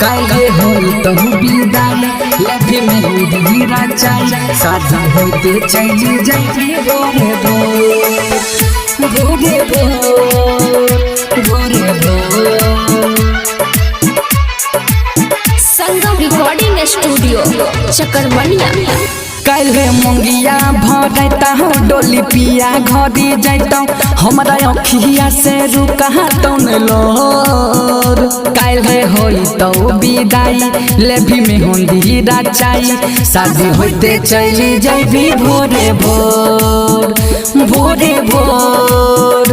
काहे होई तो विदाई लगे में हीरा चाई साजा होते चली जाई भोरे भोरे भोरे भोरे संगम रिकॉर्डिंग स्टूडियो चकरमनिया। काल्हे मंगिया भरता हो डोली पिया घरी जाता हमारा अखिया से रुका तौन लोर काल्हे होई तो विदाई लेभी में होंदी राचाई शादी होते चली जाबी भोरे भोर भोरे भोर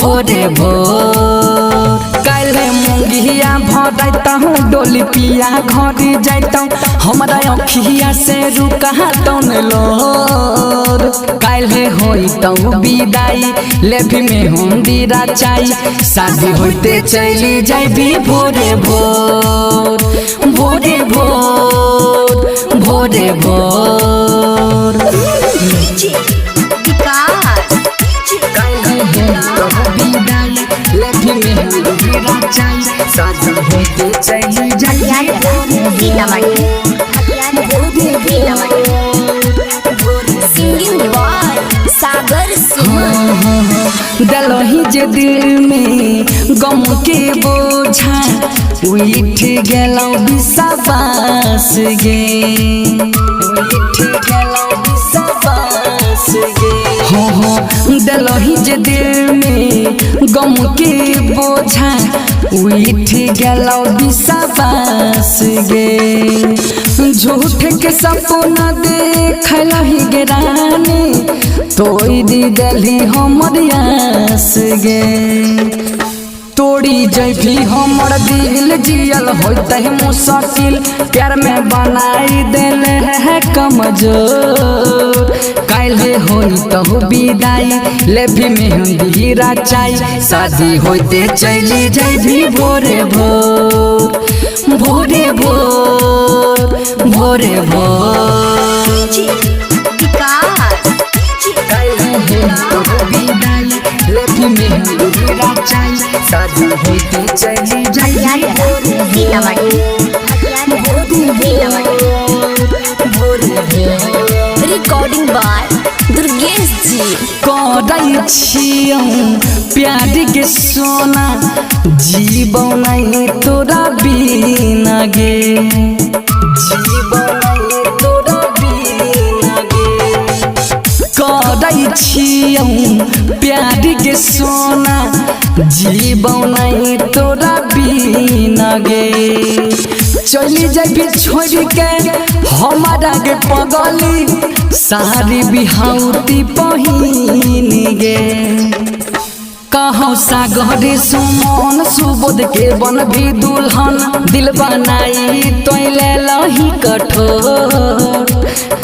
भोरे भोर काल्हे मंगिया भरता हो डोली पिया घरी जाता हमारा अखिया से रुका तौन लोर काल्हे होई तो विदाई लेभी में होंदी राचाई शादी होते चली जाबी भोरे भोर भोरे भोर भोरे भोर काल्हे होई तो विदाई लेभी में होंदी राचाई शादी होते चली जाबी सिंगिंग बॉय सागर दलही जे दिल में गम के बोझा उठ गेलौ विश्वास गे उठ गेलौ विश्वास गे हो दलही जे दिल में गम के बोझा उठ गेलौ विश्वास गे झूठ के सपना देखलही गे रानी तोड़ी दिली हमर आस गे तोड़ी जैभी हमर दिल जियल होते मुश्किल प्यार में बनाई दिल है कमजोर काल्हे होई तो विदाई लेभी में होंदी राचाई शादी होते चली जाबी भोरे भोर भोरे भोर भोरे भोर काल्हे होई तो विदाई लेभी में होंदी राचाई शादी होते चली जाबी रिकॉर्डिंग बाय दुर्गेश जी। करै छियौ प्यार के सोना जीवन नहीं तोरा बिना गे जीवन नहीं तोरा बिना गे करै छियौ प्यार के सोना जीवन नहीं तोरा बिना गे चली जाबी छोड़ के हमारा गे पगली सारी बिहाउती पहिन गे कहो सागर सुमन सुबोध के बन भी दुल्हन दिल बनाई तोले लही कठोर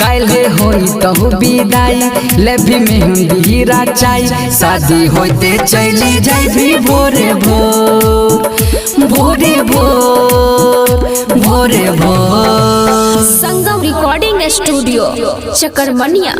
काल्हे होई तो विदाई लेभी में होंदी राचाई शादी होते चली जाबी भोरे भोर भोरे भोर भोरे भोर संगम रिकॉर्डिंग स्टूडियो चकरमनिया।